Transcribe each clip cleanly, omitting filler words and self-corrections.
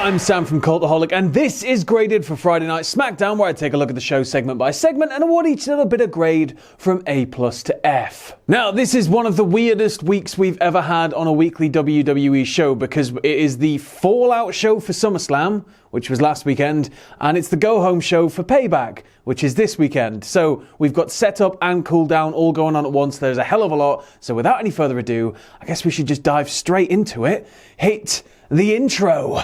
I'm Sam from Cultaholic, and this is Graded for Friday Night SmackDown, where I take a look at the show segment by segment and award each little bit of grade from A+ to F. Now, this is one of the weirdest weeks we've ever had on a weekly WWE show, because it is the Fallout show for SummerSlam, which was last weekend, and it's the go-home show for Payback, which is this weekend. So we've got setup and cool down all going on at once. There's a hell of a lot. So without any further ado, I guess we should just dive straight into it. Hit the intro.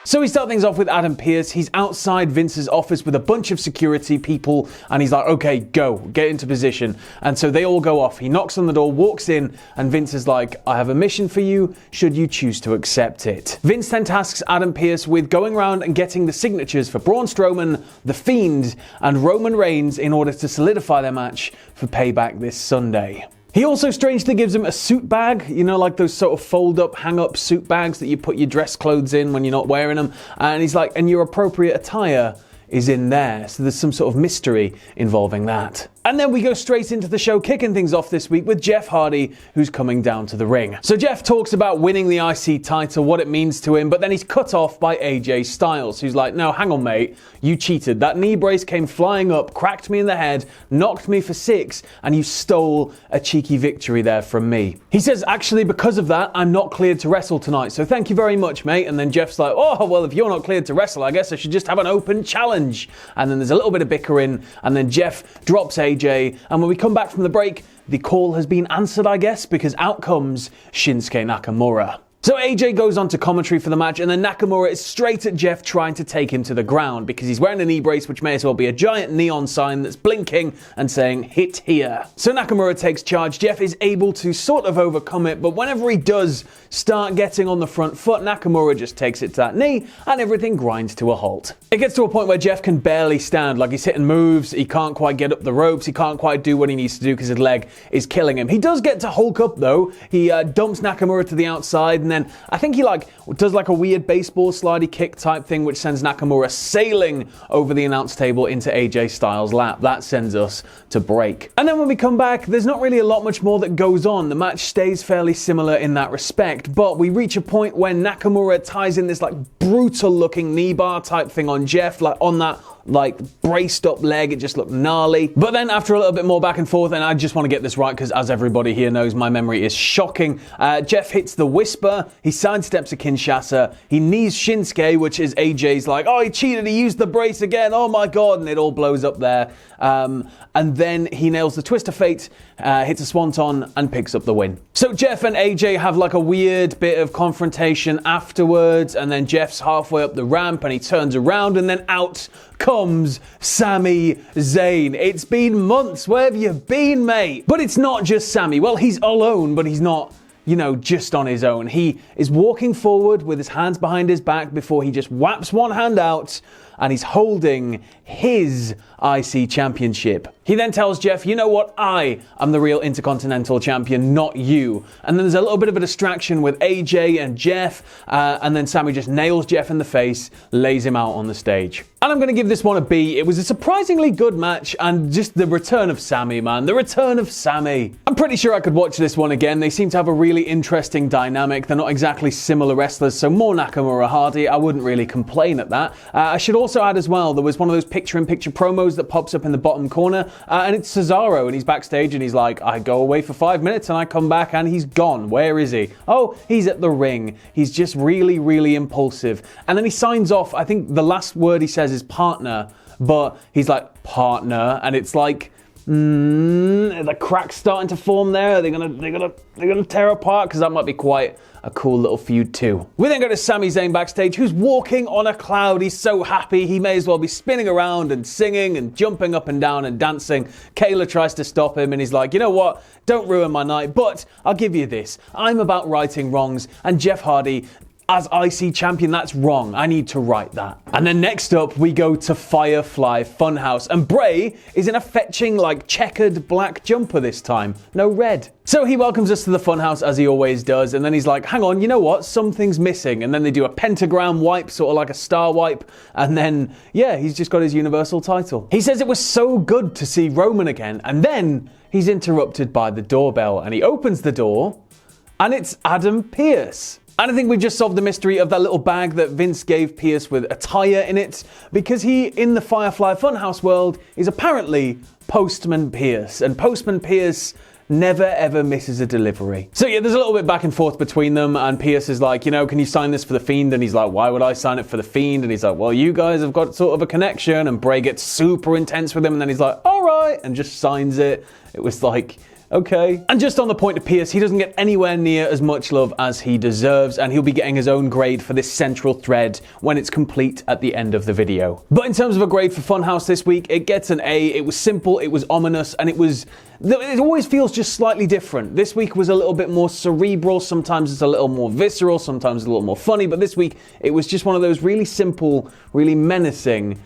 So we start things off with Adam Pearce. He's outside Vince's office with a bunch of security people, and he's like, okay, go, get into position. And so they all go off. He knocks on the door, walks in, and Vince is like, I have a mission for you, should you choose to accept it. Vince then tasks Adam Pearce with going around and getting the signatures for Braun Strowman, The Fiend, and Roman Reigns in order to solidify their match for Payback this Sunday. He also strangely gives him a suit bag, you know, like those sort of fold-up, hang-up suit bags that you put your dress clothes in when you're not wearing them. And he's like, and your appropriate attire is in there. So there's some sort of mystery involving that. And then we go straight into the show, kicking things off this week with Jeff Hardy, who's coming down to the ring. So Jeff talks about winning the IC title, what it means to him, but then he's cut off by AJ Styles, who's like, no, hang on, mate, you cheated. That knee brace came flying up, cracked me in the head, knocked me for 6, and you stole a cheeky victory there from me. He says, actually, because of that, I'm not cleared to wrestle tonight, so thank you very much, mate. And then Jeff's like, oh, well, if you're not cleared to wrestle, I guess I should just have an open challenge. And then there's a little bit of bickering, and then Jeff drops AJ, and when we come back from the break, the call has been answered, I guess, because out comes Shinsuke Nakamura. So AJ goes on to commentary for the match, and then Nakamura is straight at Jeff trying to take him to the ground because he's wearing a knee brace, which may as well be a giant neon sign that's blinking and saying, hit here. So Nakamura takes charge. Jeff is able to sort of overcome it, but whenever he does start getting on the front foot, Nakamura just takes it to that knee, and everything grinds to a halt. It gets to a point where Jeff can barely stand, like he's hitting moves, he can't quite get up the ropes, he can't quite do what he needs to do because his leg is killing him. He does get to Hulk up though. He dumps Nakamura to the outside, and then I think he does a weird baseball slidey kick type thing, which sends Nakamura sailing over the announce table into AJ Styles' lap. That sends us to break. And then when we come back, there's not really a lot much more that goes on. The match stays fairly similar in that respect, but we reach a point when Nakamura ties in this brutal looking knee bar type thing on Jeff, on that braced up leg. It just looked gnarly. But then after a little bit more back and forth, and I just want to get this right because as everybody here knows, my memory is shocking. Jeff hits the Whisper, he sidesteps a Kinshasa, he knees Shinsuke, which is AJ's oh, he cheated, he used the brace again, oh my god, and it all blows up there. And then he nails the Twist of Fate, hits a Swanton, and picks up the win. So Jeff and AJ have a weird bit of confrontation afterwards, and then Jeff's halfway up the ramp and he turns around, and then out comes Sami Zayn. It's been months, where have you been, mate? But it's not just Sami. Well, he's alone, but he's not, just on his own. He is walking forward with his hands behind his back before he just whaps one hand out, and he's holding his IC championship. He then tells Jeff, you know what, I am the real Intercontinental champion, not you. And then there's a little bit of a distraction with AJ and Jeff, and then Sami just nails Jeff in the face, lays him out on the stage. And I'm going to give this one a B. It was a surprisingly good match, and just the return of Sami, man. The return of Sami. I'm pretty sure I could watch this one again. They seem to have a really interesting dynamic. They're not exactly similar wrestlers, so more Nakamura Hardy. I wouldn't really complain at that. I should also add as well, there was one of those picture-in-picture promos that pops up in the bottom corner, and it's Cesaro, and he's backstage, and he's like, I go away for 5 minutes, and I come back, and he's gone. Where is he? Oh, he's at the ring. He's just really, really impulsive. And then he signs off. I think the last word he says is partner, but he's like, partner, and it's the crack's starting to form there. They're gonna tear apart, because that might be quite a cool little feud too. We then go to Sami Zayn backstage, who's walking on a cloud. He's so happy, he may as well be spinning around and singing and jumping up and down and dancing. Kayla tries to stop him, and he's like, you know what? Don't ruin my night, but I'll give you this. I'm about righting wrongs, and Jeff Hardy as IC champion. That's wrong. I need to write that. And then next up, we go to Firefly Fun House. And Bray is in a fetching, like, checkered black jumper this time. No red. So he welcomes us to the Funhouse as he always does, and then he's like, hang on, you know what? Something's missing. And then they do a pentagram wipe, sort of like a star wipe, and then, yeah, he's just got his Universal title. He says it was so good to see Roman again, and then he's interrupted by the doorbell, and he opens the door, and it's Adam Pearce. And I think we just solved the mystery of that little bag that Vince gave Pearce with a tire in it, because he, in the Firefly Funhouse world, is apparently Postman Pearce, and Postman Pearce never ever misses a delivery. So yeah, there's a little bit back and forth between them, and Pearce is like, you know, can you sign this for The Fiend? And he's like, why would I sign it for The Fiend? And he's like, well, you guys have got sort of a connection. And Bray gets super intense with him, and then he's like, all right, and just signs it. It was like, okay. And just on the point of Pearce, he doesn't get anywhere near as much love as he deserves, and he'll be getting his own grade for this central thread when it's complete at the end of the video. But in terms of a grade for Funhouse this week, it gets an A. It was simple, it was ominous, and it always feels just slightly different. This week was a little bit more cerebral, sometimes it's a little more visceral, sometimes a little more funny, but this week it was just one of those really simple, really menacing,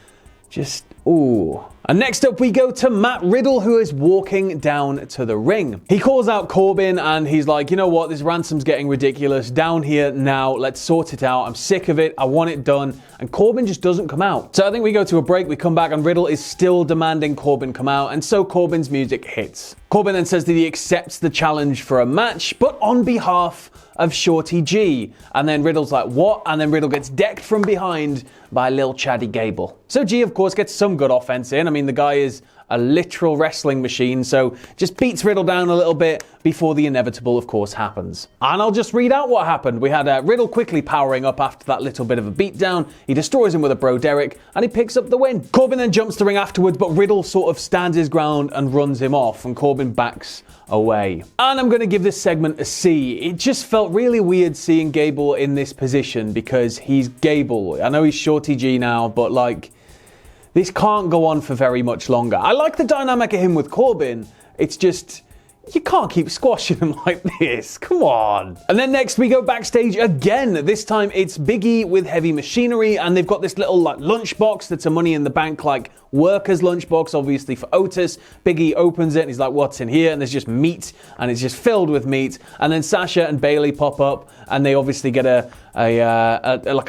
just, ooh. And next up we go to Matt Riddle, who is walking down to the ring. He calls out Corbin and he's like, you know what, this ransom's getting ridiculous. Down here now, let's sort it out. I'm sick of it. I want it done. And Corbin just doesn't come out. So I think we go to a break, we come back, and Riddle is still demanding Corbin come out, and so Corbin's music hits. Corbin then says that he accepts the challenge for a match, but on behalf of Shorty G. And then Riddle's like, what? And then Riddle gets decked from behind by Lil Chaddy Gable. So G, of course, gets some good offense in. I mean, the guy is a literal wrestling machine, so just beats Riddle down a little bit before the inevitable, of course, happens. And I'll just read out what happened. We had Riddle quickly powering up after that little bit of a beatdown. He destroys him with a Bro Derek, and he picks up the win. Corbin then jumps the ring afterwards, but Riddle sort of stands his ground and runs him off, and Corbin backs away. And I'm going to give this segment a C. It just felt really weird seeing Gable in this position, because he's Gable. I know he's Shorty G now, but like, this can't go on for very much longer. I like the dynamic of him with Corbin. It's just, you can't keep squashing him like this. Come on. And then next we go backstage again. This time it's Big E with Heavy Machinery, and they've got this little like lunchbox that's a Money in the Bank like worker's lunchbox, obviously for Otis. Big E opens it and he's like, what's in here? And there's just meat, and it's just filled with meat. And then Sasha and Bayley pop up, and they obviously get a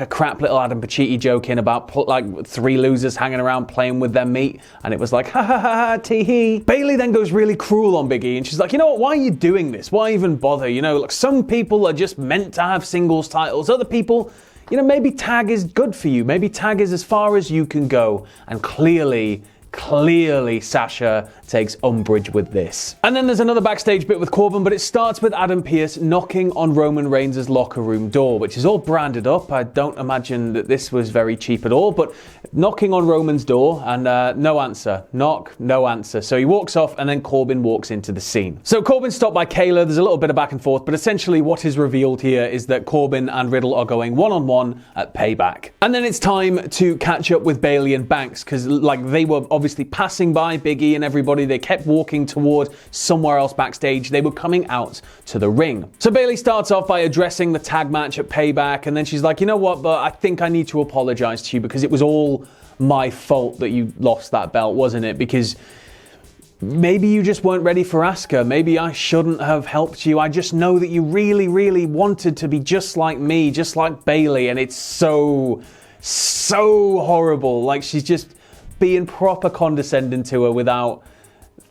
crap little Adam Pacitti joke in about like 3 losers hanging around playing with their meat, and it was like, ha ha ha ha, tee hee. Bayley then goes really cruel on Big E, and she's like, you know what, why are you doing this? Why even bother? You know, like, some people are just meant to have singles titles. Other people, you know, maybe tag is good for you. Maybe tag is as far as you can go. And clearly Sasha takes umbrage with this. And then there's another backstage bit with Corbin, but it starts with Adam Pearce knocking on Roman Reigns' locker room door, which is all branded up. I don't imagine that this was very cheap at all, but knocking on Roman's door, and no answer. Knock, no answer. So he walks off, and then Corbin walks into the scene. So Corbin's stopped by Kayla. There's a little bit of back and forth, but essentially what is revealed here is that Corbin and Riddle are going one-on-one at Payback. And then it's time to catch up with Bayley and Banks, because like, they were obviously passing by Big E and everybody. They kept walking toward somewhere else backstage. They were coming out to the ring. So Bayley starts off by addressing the tag match at Payback, and then she's like, you know what, but I think I need to apologize to you, because it was all my fault that you lost that belt, wasn't it? Because maybe you just weren't ready for Asuka. Maybe I shouldn't have helped you. I just know that you really wanted to be just like me, just like Bayley, and it's so horrible. Like, she's just being proper condescending to her without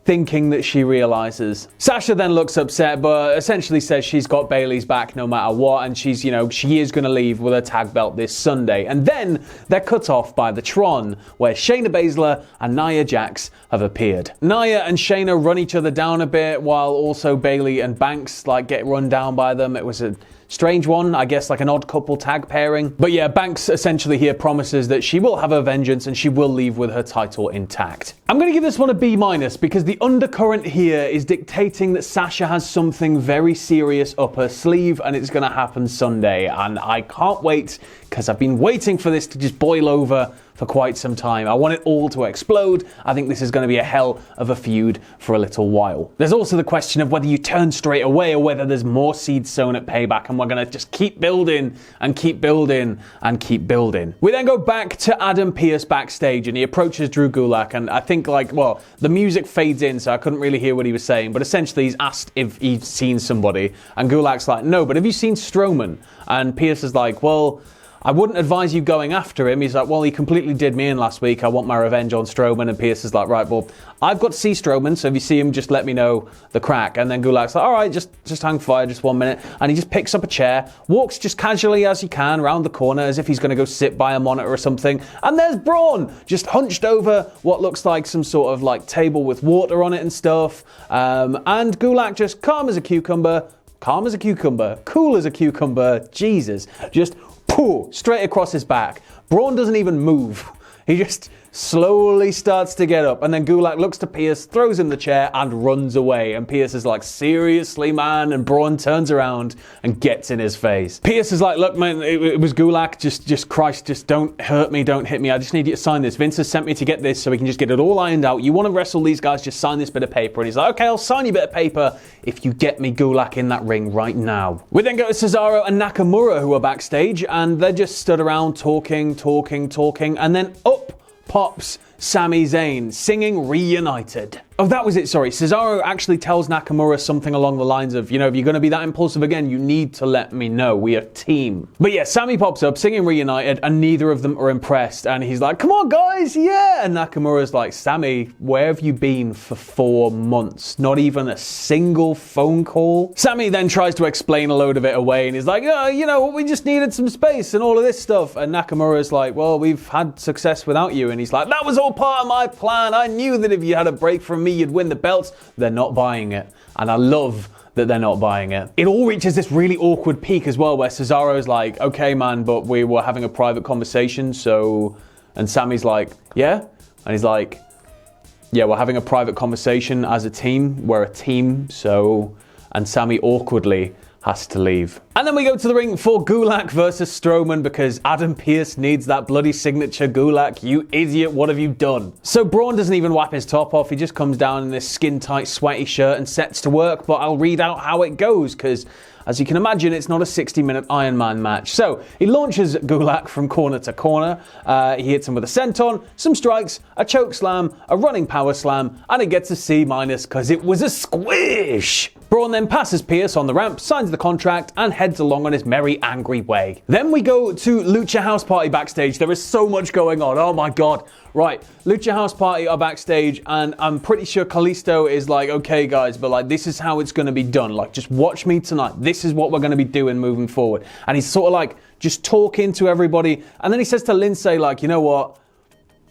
thinking that she realizes. Sasha then looks upset, but essentially says she's got Bayley's back no matter what, and she's, you know, she is going to leave with her tag belt this Sunday. And then they're cut off by the Tron, where Shayna Baszler and Nia Jax have appeared. Nia and Shayna run each other down a bit, while also Bayley and Banks like get run down by them. It was a strange one, I guess, like an odd couple tag pairing. But yeah, Banks essentially here promises that she will have her vengeance and she will leave with her title intact. I'm going to give this one a B-, because the undercurrent here is dictating that Sasha has something very serious up her sleeve, and it's going to happen Sunday. And I can't wait, because I've been waiting for this to just boil over for quite some time. I want it all to explode. I think this is going to be a hell of a feud for a little while. There's also the question of whether you turn straight away or whether there's more seeds sown at Payback and we're going to just keep building and keep building and keep building. We then go back to Adam Pearce backstage and he approaches Drew Gulak, and I think the music fades in so I couldn't really hear what he was saying, but essentially he's asked if he's seen somebody and Gulak's like, no, but have you seen Strowman? And Pearce is like, well, I wouldn't advise you going after him. He's like, well, he completely did me in last week. I want my revenge on Strowman. And Pearce is like, right, well, I've got to see Strowman, so if you see him, just let me know the crack. And then Gulak's like, all right, just hang fire, just 1 minute. And he just picks up a chair, walks just casually as he can around the corner as if he's going to go sit by a monitor or something. And there's Braun, just hunched over what looks like some sort of table with water on it and stuff. And Gulak just calm as a cucumber, cool as a cucumber, Jesus, just straight across his back. Braun doesn't even move. He just slowly starts to get up, and then Gulak looks to Pearce, throws him the chair, and runs away. And Pearce is like, seriously, man? And Braun turns around and gets in his face. Pearce is like, look, man, it was Gulak. Just Christ, just don't hurt me, don't hit me. I just need you to sign this. Vince has sent me to get this so we can just get it all ironed out. You want to wrestle these guys, just sign this bit of paper. And he's like, okay, I'll sign you a bit of paper if you get me Gulak in that ring right now. We then go to Cesaro and Nakamura, who are backstage, and they're just stood around talking, and then up pops Sami Zayn singing Reunited. Oh, that was it, sorry. Cesaro actually tells Nakamura something along the lines of, if you're going to be that impulsive again, you need to let me know. We are a team. But yeah, Sami pops up singing Reunited and neither of them are impressed. And he's like, come on, guys, yeah. And Nakamura's like, Sami, where have you been for 4 months? Not even a single phone call? Sami then tries to explain a load of it away and he's like, we just needed some space and all of this stuff. And Nakamura's like, well, we've had success without you. And he's like, that was all part of my plan. I knew that if you had a break from me, you'd win the belts. They're not buying it. And I love that they're not buying it. It all reaches this really awkward peak as well where Cesaro's like, okay, man, but we were having a private conversation, so... And Sami's like, yeah? And he's like, yeah, we're having a private conversation as a team. We're a team, so... And Sami awkwardly has to leave. And then we go to the ring for Gulak versus Strowman because Adam Pearce needs that bloody signature. Gulak, you idiot, what have you done? So Braun doesn't even wipe his top off. He just comes down in this skin-tight, sweaty shirt and sets to work, but I'll read out how it goes because, as you can imagine, it's not a 60-minute Iron Man match. So he launches Gulak from corner to corner. He hits him with a senton, some strikes, a choke slam, a running power slam, and it gets a C- because it was a squish. Braun then passes Pearce on the ramp, signs the contract, and heads along on his merry, angry way. Then we go to Lucha House Party backstage. There is so much going on. Oh my God. Right, Lucha House Party are backstage, and I'm pretty sure Kalisto is like, okay guys, but this is how it's going to be done. Just watch me tonight. This is what we're going to be doing moving forward. And he's sort of just talking to everybody. And then he says to Lindsay, you know what?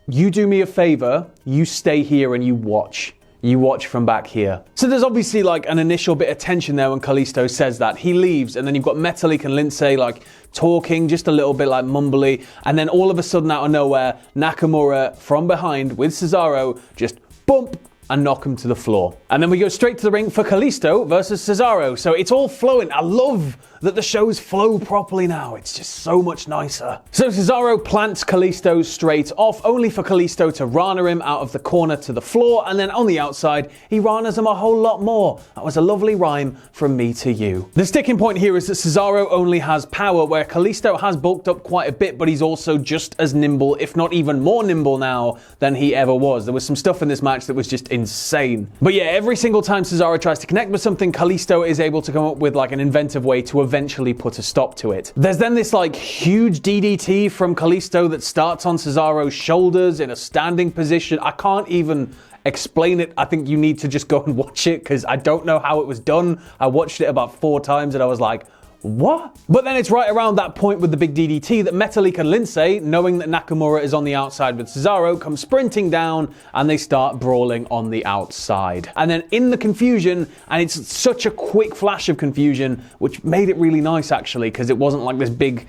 You do me a favor. You stay here and you watch. You watch from back here. So there's obviously an initial bit of tension there when Kalisto says that. He leaves, and then you've got Metalik and Lindsay talking just a little bit mumbly, and then all of a sudden out of nowhere, Nakamura from behind with Cesaro just bump and knock him to the floor. And then we go straight to the ring for Kalisto versus Cesaro. So it's all flowing. I love that the shows flow properly now. It's just so much nicer. So Cesaro plants Kalisto straight off, only for Kalisto to Rana him out of the corner to the floor, and then on the outside, he Ranas him a whole lot more. That was a lovely rhyme from me to you. The sticking point here is that Cesaro only has power, where Kalisto has bulked up quite a bit, but he's also just as nimble, if not even more nimble now than he ever was. There was some stuff in this match that was just insane. But yeah, every single time Cesaro tries to connect with something, Kalisto is able to come up with an inventive way to eventually put a stop to it. There's then this huge DDT from Kalisto that starts on Cesaro's shoulders in a standing position. I can't even explain it. I think you need to just go and watch it because I don't know how it was done. I watched it about 4 times and I was like, what? But then it's right around that point with the big DDT that Metalik and Lindsay, knowing that Nakamura is on the outside with Cesaro, come sprinting down and they start brawling on the outside. And then in the confusion, and it's such a quick flash of confusion, which made it really nice actually, because it wasn't this big,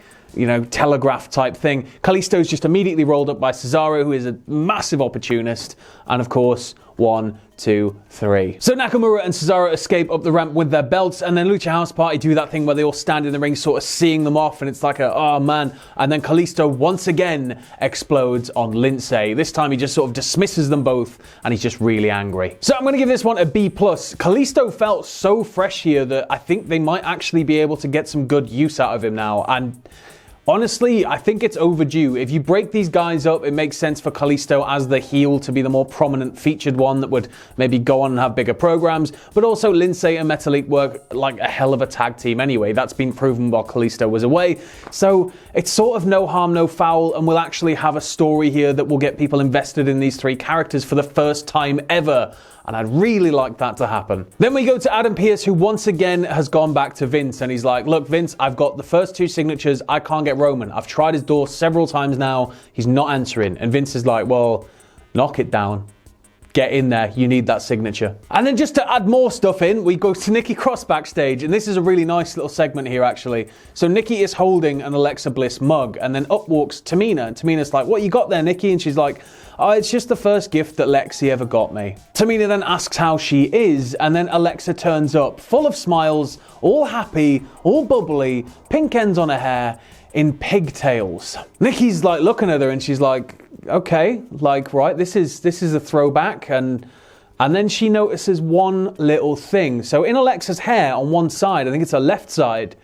telegraph type thing. Kalisto's just immediately rolled up by Cesaro, who is a massive opportunist. And of course, 1, 2, 3. So Nakamura and Cesaro escape up the ramp with their belts, and then Lucha House Party do that thing where they all stand in the ring sort of seeing them off, and it's like oh man. And then Kalisto once again explodes on Lindsay. This time he just sort of dismisses them both, and he's just really angry. So I'm going to give this one a B+. Kalisto felt so fresh here that I think they might actually be able to get some good use out of him now, and honestly, I think it's overdue. If you break these guys up, it makes sense for Kalisto as the heel to be the more prominent featured one that would maybe go on and have bigger programs. But also, Lindsay and Metalik work like a hell of a tag team anyway. That's been proven while Kalisto was away. So it's sort of no harm, no foul, and we'll actually have a story here that will get people invested in these three characters for the first time ever. And I'd really like that to happen. Then we go to Adam Pearce, who once again has gone back to Vince, and he's like, look, Vince, I've got the first 2 signatures. I can't get Roman. I've tried his door several times now. He's not answering. And Vince is like, well, knock it down. Get in there. You need that signature. And then just to add more stuff in, we go to Nikki Cross backstage. And this is a really nice little segment here, actually. So Nikki is holding an Alexa Bliss mug, and then up walks Tamina. And Tamina's like, what you got there, Nikki? And she's like, oh, it's just the first gift that Lexi ever got me. Tamina then asks how she is, and then Alexa turns up, full of smiles, all happy, all bubbly, pink ends on her hair, in pigtails. Nikki's like looking at her, and she's like, okay, like, right, this is a throwback, and then she notices one little thing. So in Alexa's hair on one side, I think it's her left side,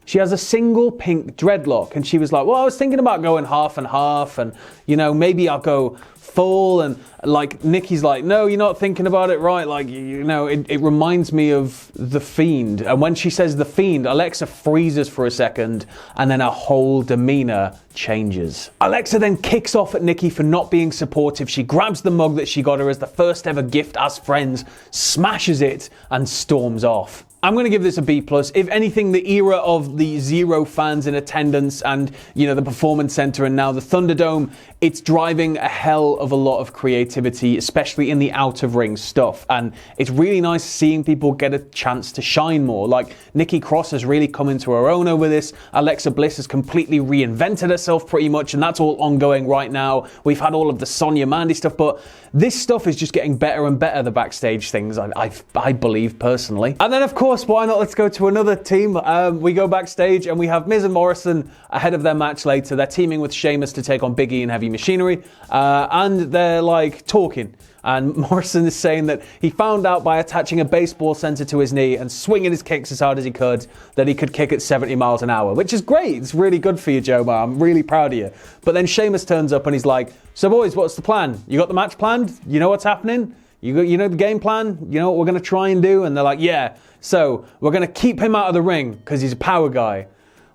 she has a single pink dreadlock, and she was like, well, I was thinking about going half and half, and, you know, maybe I'll go full, and, like, Nikki's like, no, you're not thinking about it right, like, you know, it reminds me of The Fiend, and when she says The Fiend, Alexa freezes for a second, and then her whole demeanor changes. Alexa then kicks off at Nikki for not being supportive. She grabs the mug that she got her as the first ever gift as friends, smashes it, and storms off. I'm going to give this a B+. If anything, the era of the 0 fans in attendance and, you know, the Performance Center and now the Thunderdome, it's driving a hell of a lot of creativity, especially in the out-of-ring stuff. And it's really nice seeing people get a chance to shine more. Like, Nikki Cross has really come into her own over this. Alexa Bliss has completely reinvented herself pretty much, and that's all ongoing right now. We've had all of the Sonya Mandy stuff, but this stuff is just getting better and better, the backstage things, I believe, personally. And then, of course, why not? Let's go to another team. We go backstage and we have Miz and Morrison ahead of their match later. They're teaming with Sheamus to take on Big E and Heavy Machinery. And they're like talking. And Morrison is saying that he found out by attaching a baseball center to his knee and swinging his kicks as hard as he could that he could kick at 70 miles an hour, which is great. It's really good for you, Joe. I'm really proud of you. But then Sheamus turns up and he's like, so boys, what's the plan? You got the match planned? You know what's happening? You know the game plan? You know what we're going to try and do? And they're like, yeah. So we're going to keep him out of the ring because he's a power guy.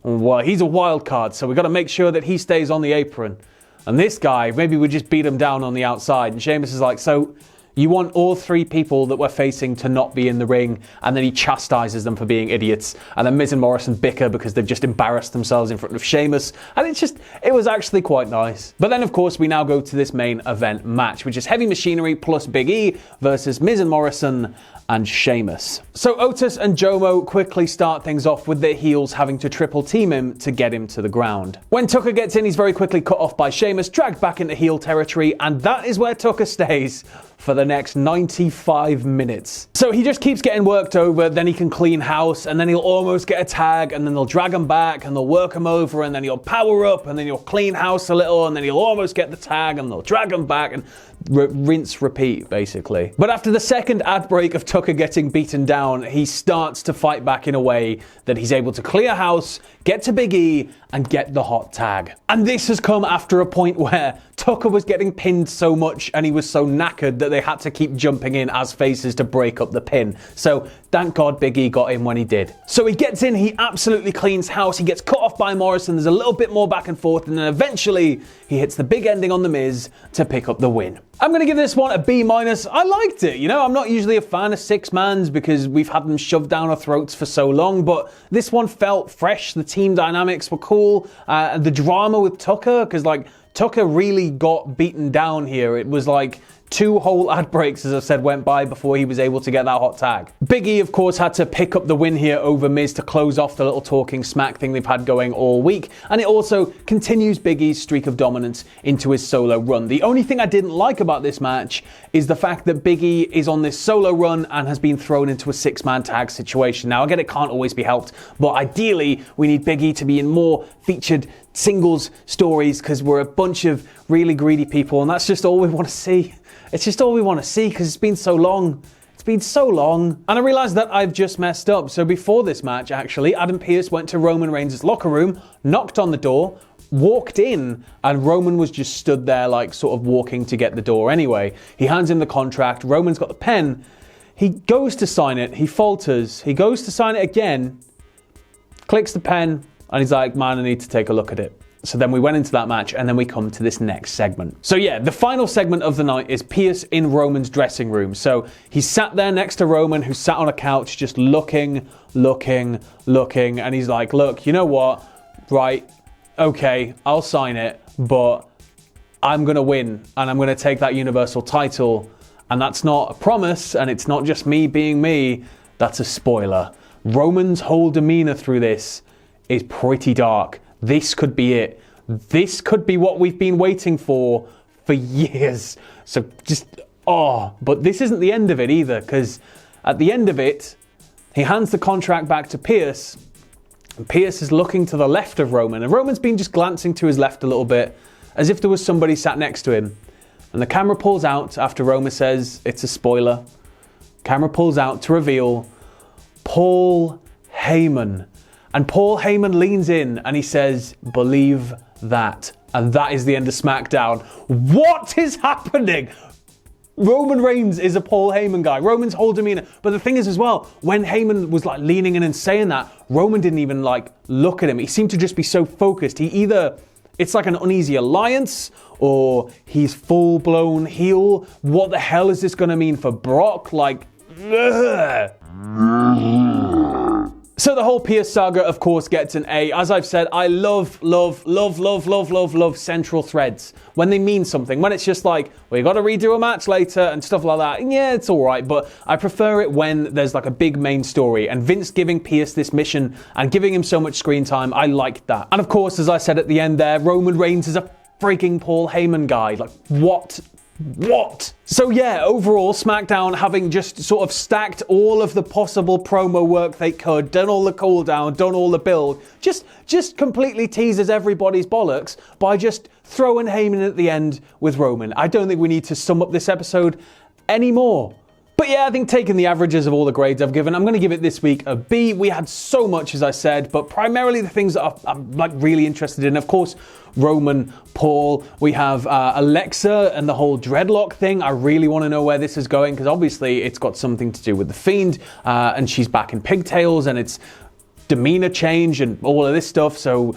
Well, he's a wild card, so we've got to make sure that he stays on the apron. And this guy, maybe we just beat him down on the outside. And Sheamus is like, so you want all 3 people that we're facing to not be in the ring, and then he chastises them for being idiots. And then Miz and Morrison bicker because they've just embarrassed themselves in front of Sheamus. And it was actually quite nice. But then, of course, we now go to this main event match, which is Heavy Machinery plus Big E versus Miz and Morrison and Sheamus. So Otis and Jomo quickly start things off with their heels having to triple team him to get him to the ground. When Tucker gets in, he's very quickly cut off by Sheamus, dragged back into heel territory, and that is where Tucker stays for the next 95 minutes. So he just keeps getting worked over, then he can clean house, and then he'll almost get a tag, and then they'll drag him back, and they'll work him over, and then he'll power up, and then he'll clean house a little, and then he'll almost get the tag, and they'll drag him back, and rinse, repeat, basically. But after the second ad break of Tucker getting beaten down, he starts to fight back in a way that he's able to clear house, get to Big E, and get the hot tag. And this has come after a point where Tucker was getting pinned so much and he was so knackered that they had to keep jumping in as faces to break up the pin. So thank God Big E got in when he did. So he gets in, he absolutely cleans house, he gets cut off by Morrison, there's a little bit more back and forth, and then eventually he hits the big ending on The Miz to pick up the win. I'm going to give this one a B-. I liked it, you know, I'm not usually a fan of 6-mans because we've had them shoved down our throats for so long, but this one felt fresh, the team dynamics were cool, the drama with Tucker, because like Tucker really got beaten down here. It was like 2 whole ad breaks, as I said, went by before he was able to get that hot tag. Big E, of course, had to pick up the win here over Miz to close off the little talking smack thing they've had going all week. And it also continues Big E's streak of dominance into his solo run. The only thing I didn't like about this match is the fact that Big E is on this solo run and has been thrown into a 6-man tag situation. Now, again, it can't always be helped, but ideally, we need Big E to be in more featured singles stories because we're a bunch of really greedy people, and that's just all we want to see. It's just all we want to see because it's been so long. It's been so long. And I realized that I've just messed up. So before this match, actually, Adam Pearce went to Roman Reigns' locker room, knocked on the door, walked in, and Roman was just stood there like sort of walking to get the door anyway. He hands him the contract. Roman's got the pen. He goes to sign it. He falters. He goes to sign it again, clicks the pen, and he's like, man, I need to take a look at it. So then we went into that match, and then we come to this next segment. So yeah, the final segment of the night is Pearce in Roman's dressing room. So he's sat there next to Roman, who's sat on a couch just looking, and he's like, look, you know what? Right, okay, I'll sign it, but I'm going to win, and I'm going to take that Universal title. And that's not a promise, and it's not just me being me. That's a spoiler. Roman's whole demeanor through this is pretty dark. This could be it. This could be what we've been waiting for years. So just, but this isn't the end of it either, because at the end of it, he hands the contract back to Pearce, and Pearce is looking to the left of Roman, and Roman's been just glancing to his left a little bit, as if there was somebody sat next to him. And the camera pulls out after Roman says it's a spoiler. Camera pulls out to reveal Paul Heyman. And Paul Heyman leans in and he says, believe that. And that is the end of SmackDown. What is happening? Roman Reigns is a Paul Heyman guy. Roman's whole demeanor. But the thing is as well, when Heyman was like leaning in and saying that, Roman didn't even like look at him. He seemed to just be so focused. It's like an uneasy alliance, or he's full-blown heel. What the hell is this going to mean for Brock? Like, ugh. So the whole Pearce saga, of course, gets an A. As I've said, I love central threads. When they mean something. When it's just like, well, you got to redo a match later and stuff like that. Yeah, it's all right. But I prefer it when there's like a big main story. And Vince giving Pearce this mission and giving him so much screen time, I liked that. And of course, as I said at the end there, Roman Reigns is a freaking Paul Heyman guy. Like, what? So yeah, overall, SmackDown, having just sort of stacked all of the possible promo work they could, done all the cool down, done all the build, just completely teases everybody's bollocks by just throwing Heyman at the end with Roman. I don't think we need to sum up this episode anymore. But yeah, I think taking the averages of all the grades I've given, I'm going to give it this week a B. We had so much, as I said, but primarily the things that I'm like really interested in. Of course, Roman, Paul, we have Alexa and the whole dreadlock thing. I really want to know where this is going because obviously it's got something to do with the Fiend and she's back in pigtails and it's demeanor change and all of this stuff. So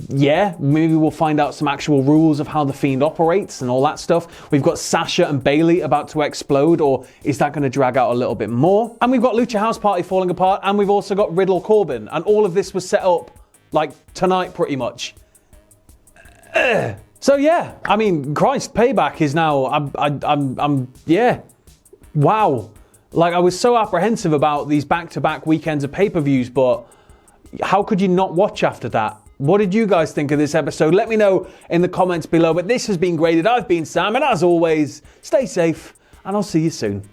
yeah, maybe we'll find out some actual rules of how the Fiend operates and all that stuff. We've got Sasha and Bayley about to explode, or is that going to drag out a little bit more? And we've got Lucha House Party falling apart, and we've also got Riddle Corbin, and all of this was set up like tonight pretty much. So yeah, I mean, Christ, Payback is now, yeah, wow. Like, I was so apprehensive about these back-to-back weekends of pay-per-views, but how could you not watch after that? What did you guys think of this episode? Let me know in the comments below. But this has been Graded. I've been Sam, and as always, stay safe, and I'll see you soon.